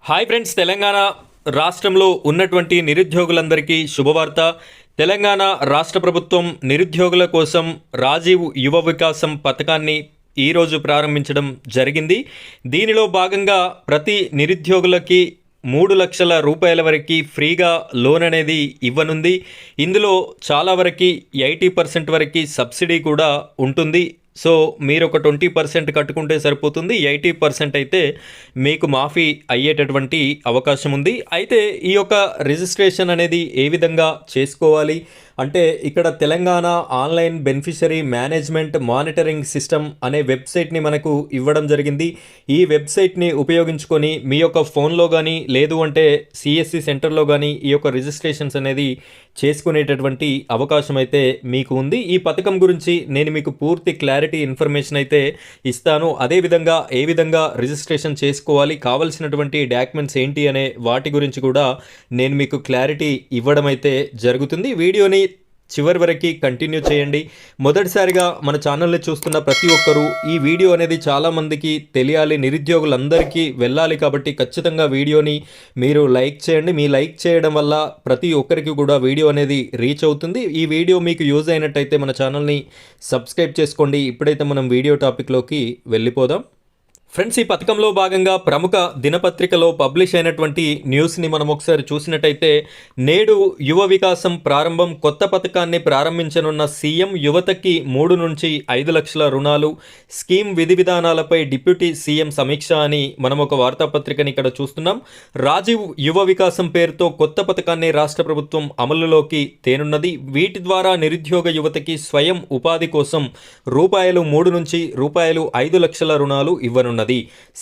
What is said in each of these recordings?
Hi friends, Telangana రాష్ట్రంలో ఉన్నటువంటి నిరుద్యోగులందరికీ శుభవార్త. తెలంగాణ రాష్ట్ర ప్రభుత్వం నిరుద్యోగుల కోసం రాజీవ్ యువ వికాసం పథకాన్ని ఈరోజు ప్రారంభించడం జరిగింది. దీనిలో భాగంగా ప్రతి నిరుద్యోగులకి 3 లక్షల రూపాయల వరకు ఫ్రీగా లోన్ అనేది ఇవ్వనుంది. ఇందులో చాలా వరకు 80% వరకు సబ్సిడీ కూడా ఉంటుంది. సో మీరు ఒక 20% కట్టుకుంటే సరిపోతుంది. 80% అయితే మీకు మాఫీ అయ్యేటటువంటి అవకాశం ఉంది. అయితే ఈ యొక్క రిజిస్ట్రేషన్ అనేది ఏ విధంగా చేసుకోవాలి అంటే, ఇక్కడ Telangana online beneficiary management monitoring system అనే వెబ్సైట్ని మనకు ఇవ్వడం జరిగింది. ఈ వెబ్సైట్ని ఉపయోగించుకొని మీ యొక్క ఫోన్లో కానీ లేదు అంటే సిఎస్సి సెంటర్లో కానీ ఈ యొక్క రిజిస్ట్రేషన్స్ అనేది చేసుకునేటటువంటి అవకాశం అయితే మీకు ఉంది. ఈ పథకం గురించి నేను మీకు పూర్తి క్లారిటీ ఇన్ఫర్మేషన్ అయితే ఇస్తాను. అదేవిధంగా ఏ విధంగా రిజిస్ట్రేషన్ చేసుకోవాలి, కావాల్సినటువంటి డాక్యుమెంట్స్ ఏంటి అనే వాటి గురించి కూడా నేను మీకు క్లారిటీ ఇవ్వడం అయితే జరుగుతుంది. వీడియోని చివరి వరకు కంటిన్యూ చేయండి. మొదటిసారిగా మన ఛానల్ని చూస్తున్న ప్రతి ఒక్కరూ ఈ వీడియో అనేది చాలామందికి తెలియాలి, నిరుద్యోగులందరికీ వెళ్ళాలి. కాబట్టి ఖచ్చితంగా వీడియోని మీరు లైక్ చేయండి. మీ లైక్ చేయడం వల్ల ప్రతి ఒక్కరికి కూడా వీడియో అనేది రీచ్ అవుతుంది. ఈ వీడియో మీకు యూజ్ అయినట్టయితే మన ఛానల్ని సబ్స్క్రైబ్ చేసుకోండి. ఇప్పుడైతే మనం వీడియో టాపిక్లోకి వెళ్ళిపోదాం. ఫ్రెండ్స్, ఈ పథకంలో భాగంగా ప్రముఖ దినపత్రికలో పబ్లిష్ అయినటువంటి న్యూస్ని మనం ఒకసారి చూసినట్టయితే, నేడు యువ వికాసం ప్రారంభం, కొత్త పథకాన్ని ప్రారంభించనున్న సీఎం, యువతకి 3 నుంచి 5 లక్షల రుణాలు, స్కీమ్ విధి విధానాలపై డిప్యూటీ సీఎం సమీక్ష అని మనం ఒక వార్తాపత్రికని ఇక్కడ చూస్తున్నాం. రాజీవ్ యువ వికాసం పేరుతో కొత్త పథకాన్ని రాష్ట్ర ప్రభుత్వం అమలులోకి తేనున్నది. వీటి ద్వారా నిరుద్యోగ యువతకి స్వయం ఉపాధి కోసం రూ. 3 నుంచి రూ. 5 లక్షల రుణాలు ఇవ్వనున్నారు.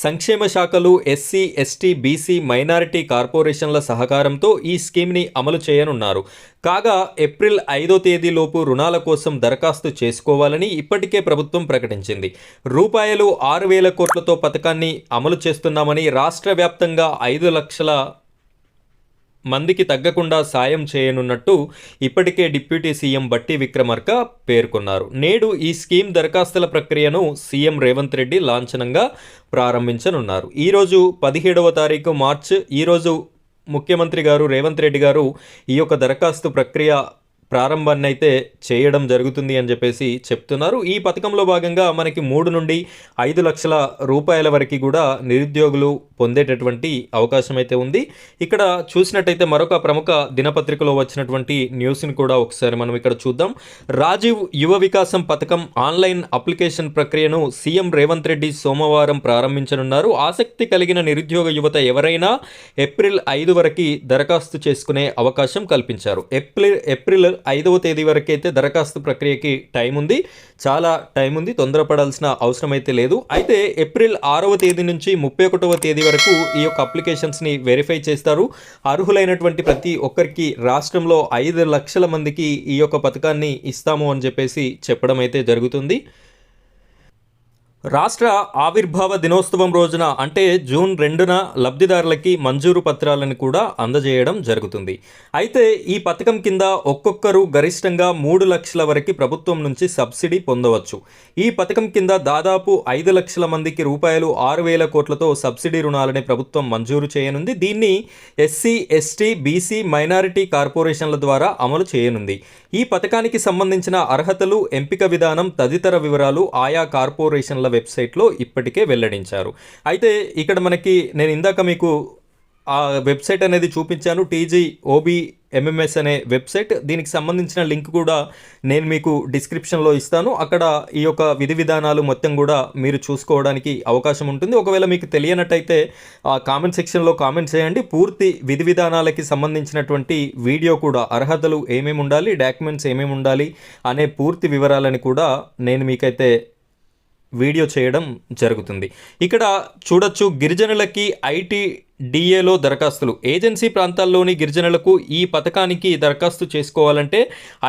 సంక్షేమ శాఖలు, ఎస్సీ, ఎస్టీ, బీసీ, మైనారిటీ కార్పొరేషన్ల సహకారంతో ఈ స్కీమ్ని అమలు చేయనున్నారు. కాగా ఏప్రిల్ 5వ తేదీలోపు రుణాల కోసం దరఖాస్తు చేసుకోవాలని ఇప్పటికే ప్రభుత్వం ప్రకటించింది. రూపాయలు 6,000 కోట్లతో పథకాన్ని అమలు చేస్తున్నామని, రాష్ట్ర వ్యాప్తంగా 5 లక్షల మందికి తగ్గకుండా సాయం చేయనున్నట్టు ఇప్పటికే డిప్యూటీ సీఎం బట్టి విక్రమార్క పేర్కొన్నారు. నేడు ఈ స్కీమ్ దరఖాస్తుల ప్రక్రియను సీఎం రేవంత్ రెడ్డి లాంఛనంగా ప్రారంభించనున్నారు. ఈరోజు 17వ తారీఖు మార్చి, ఈరోజు ముఖ్యమంత్రి గారు రేవంత్ రెడ్డి గారు ఈ యొక్క దరఖాస్తు ప్రక్రియ ప్రారంభాన్ని అయితే చేయడం జరుగుతుంది అని చెప్పేసి చెప్తున్నారు. ఈ పథకంలో భాగంగా మనకి 3 నుండి 5 లక్షల రూపాయల వరకు కూడా నిరుద్యోగులు పొందేటటువంటి అవకాశం అయితే ఉంది. ఇక్కడ చూసినట్టయితే మరొక ప్రముఖ దినపత్రికలో వచ్చినటువంటి న్యూస్ని కూడా ఒకసారి మనం ఇక్కడ చూద్దాం. రాజీవ్ యువ వికాసం పథకం ఆన్లైన్ అప్లికేషన్ ప్రక్రియను సీఎం రేవంత్ రెడ్డి సోమవారం ప్రారంభించనున్నారు. ఆసక్తి కలిగిన నిరుద్యోగ యువత ఎవరైనా ఏప్రిల్ 5 వరకు దరఖాస్తు చేసుకునే అవకాశం కల్పించారు. ఏప్రిల్ 5వ తేదీ వరకు అయితే దరఖాస్తు ప్రక్రియకి టైం ఉంది, చాలా టైం ఉంది, తొందరపడాల్సిన అవసరం అయితే లేదు. అయితే ఏప్రిల్ 6వ తేదీ నుంచి 31వ తేదీ వరకు ఈ యొక్క అప్లికేషన్స్ని వెరిఫై చేస్తారు. అర్హులైనటువంటి ప్రతి ఒక్కరికి రాష్ట్రంలో 5 లక్షల మందికి ఈ యొక్క పథకాన్ని ఇస్తాము అని చెప్పేసి చెప్పడం అయితే జరుగుతుంది. రాష్ట్ర ఆవిర్భావ దినోత్సవం రోజున అంటే జూన్ 2న లబ్ధిదారులకి మంజూరు పత్రాలను కూడా అందజేయడం జరుగుతుంది. అయితే ఈ పథకం కింద ఒక్కొక్కరు గరిష్టంగా 3 లక్షల వరకు ప్రభుత్వం నుంచి సబ్సిడీ పొందవచ్చు. ఈ పథకం కింద దాదాపు 5 లక్షల మందికి రూపాయలు 6,000 కోట్లతో సబ్సిడీ రుణాలని ప్రభుత్వం మంజూరు చేయనుంది. దీన్ని ఎస్సీ, ఎస్టీ, బీసీ, మైనారిటీ కార్పొరేషన్ల ద్వారా అమలు చేయనుంది. ఈ పథకానికి సంబంధించిన అర్హతలు, ఎంపిక విధానం తదితర వివరాలు ఆయా కార్పొరేషన్ల వెబ్సైట్లో ఇప్పటికే వెల్లడించారు. అయితే ఇక్కడ నేను ఇందాక మీకు ఆ వెబ్సైట్ అనేది చూపించాను, TGOBMMS అనే వెబ్సైట్. దీనికి సంబంధించిన లింక్ కూడా నేను మీకు డిస్క్రిప్షన్లో ఇస్తాను. అక్కడ ఈ యొక్క విధి విధానాలు మొత్తం కూడా మీరు చూసుకోవడానికి అవకాశం ఉంటుంది. ఒకవేళ మీకు తెలియనట్టయితే ఆ కామెంట్ సెక్షన్లో కామెంట్ చేయండి. పూర్తి విధి విధానాలకి సంబంధించినటువంటి వీడియో కూడా, అర్హతలు ఏమేమి ఉండాలి, డాక్యుమెంట్స్ ఏమేమి ఉండాలి అనే పూర్తి వివరాలని కూడా నేను మీకైతే వీడియో చేయడం జరుగుతుంది. ఇక్కడ చూడొచ్చు, గిరిజనులకి ITDAలో దరఖాస్తులు. ఏజెన్సీ ప్రాంతాల్లోని గిరిజనులకు ఈ పథకానికి దరఖాస్తు చేసుకోవాలంటే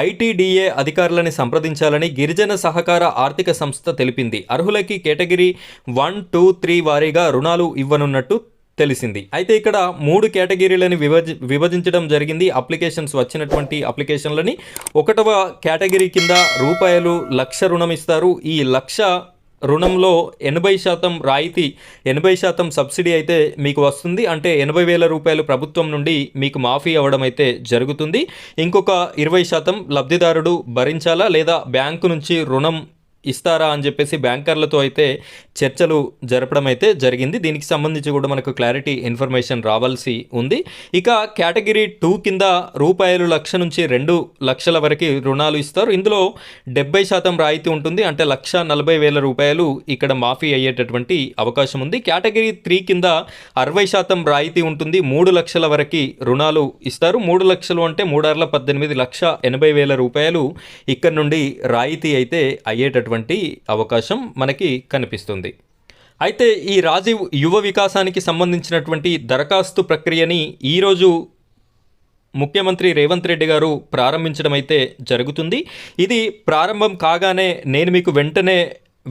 ITDA అధికారులని సంప్రదించాలని గిరిజన సహకార ఆర్థిక సంస్థ తెలిపింది. అర్హులకి కేటగిరీ 1, 2, 3 వారీగా రుణాలు ఇవ్వనున్నట్టు తెలిసింది. అయితే ఇక్కడ 3 కేటగిరీలని విభజించడం జరిగింది. అప్లికేషన్స్ వచ్చినటువంటి అప్లికేషన్లని 1వ కేటగిరీ కింద రూపాయలు 1,00,000 రుణం ఇస్తారు. ఈ 1,00,000 రుణంలో 80% రాయితీ, 80% సబ్సిడీ అయితే మీకు వస్తుంది. అంటే 80,000 రూపాయలు ప్రభుత్వం నుండి మీకు మాఫీ అవ్వడం అయితే జరుగుతుంది. ఇంకొక 20% లబ్ధిదారుడు భరించాలా లేదా బ్యాంకు నుంచి రుణం ఇస్తారా అని చెప్పేసి బ్యాంకర్లతో అయితే చర్చలు జరపడం అయితే జరిగింది. దీనికి సంబంధించి కూడా మనకు క్లారిటీ ఇన్ఫర్మేషన్ రావాల్సి ఉంది. ఇక కేటగిరీ 2 కింద రూపాయలు 1,00,000 నుంచి 2,00,000 వరకు రుణాలు ఇస్తారు. ఇందులో 70% రాయితీ ఉంటుంది. అంటే 1,40,000 రూపాయలు ఇక్కడ మాఫీ అయ్యేటటువంటి అవకాశం ఉంది. కేటగిరీ 3 కింద 60% రాయితీ ఉంటుంది. 3,00,000 వరకు రుణాలు ఇస్తారు. 3,00,000 అంటే 3,18,00,000 1,80,000 రూపాయలు ఇక్కడ నుండి రాయితీ అయితే అయ్యేటటువంటి అవకాశం మనకి కనిపిస్తుంది. అయితే ఈ రాజీవ్ యువ వికాసానికి సంబంధించినటువంటి దరఖాస్తు ప్రక్రియని ఈరోజు ముఖ్యమంత్రి రేవంత్ రెడ్డి గారు ప్రారంభించడం అయితే జరుగుతుంది. ఇది ప్రారంభం కాగానే నేను మీకు వెంటనే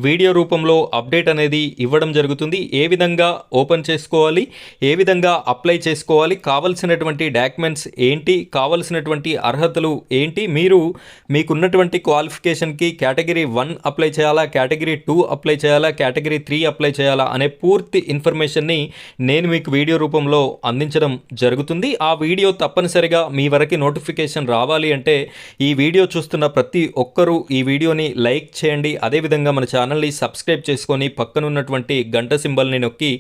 వీడియో రూపంలో అప్డేట్ అనేది ఇవ్వడం జరుగుతుంది. ఏ విధంగా ఓపెన్ చేసుకోవాలి, ఏ విధంగా అప్లై చేసుకోవాలి, కావలసినటువంటి డాక్యుమెంట్స్ ఏంటి, కావలసినటువంటి అర్హతలు ఏంటి, మీకున్నటువంటి క్వాలిఫికేషన్కి కేటగిరీ 1 అప్లై చేయాలా, కేటగిరీ 2 అప్లై చేయాలా, కేటగిరీ 3 అప్లై చేయాలా అనే పూర్తి ఇన్ఫర్మేషన్ని నేను మీకు వీడియో రూపంలో అందించడం జరుగుతుంది. ఆ వీడియో తప్పనిసరిగా మీ వరకు నోటిఫికేషన్ రావాలి అంటే ఈ వీడియో చూస్తున్న ప్రతి ఒక్కరూ ఈ వీడియోని లైక్ చేయండి. అదేవిధంగా మన ఛానల్ని సబ్స్క్రైబ్ చేసుకొని పక్కనున్నటువంటి గంట సింబల్ని నొక్కి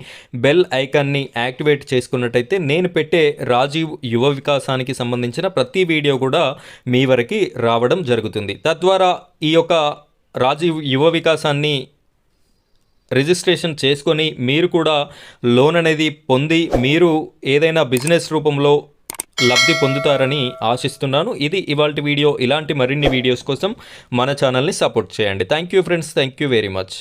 బెల్ ఐకాన్ని యాక్టివేట్ చేసుకున్నట్టయితే నేను పెట్టే రాజీవ్ యువ వికాసానికి సంబంధించిన ప్రతి వీడియో కూడా మీ వరకు రావడం జరుగుతుంది. తద్వారా ఈ యొక్క రాజీవ్ యువ వికాసాన్ని రిజిస్ట్రేషన్ చేసుకొని మీరు కూడా లోన్ అనేది పొంది మీరు ఏదైనా బిజినెస్ రూపంలో లబ్ధి పొందుతారని ఆశిస్తున్నాను. ఇది ఇవాల్టి వీడియో. ఇలాంటి మరిన్ని వీడియోస్ కోసం మన ఛానల్ని సపోర్ట్ చేయండి. Thank you friends, thank you very much.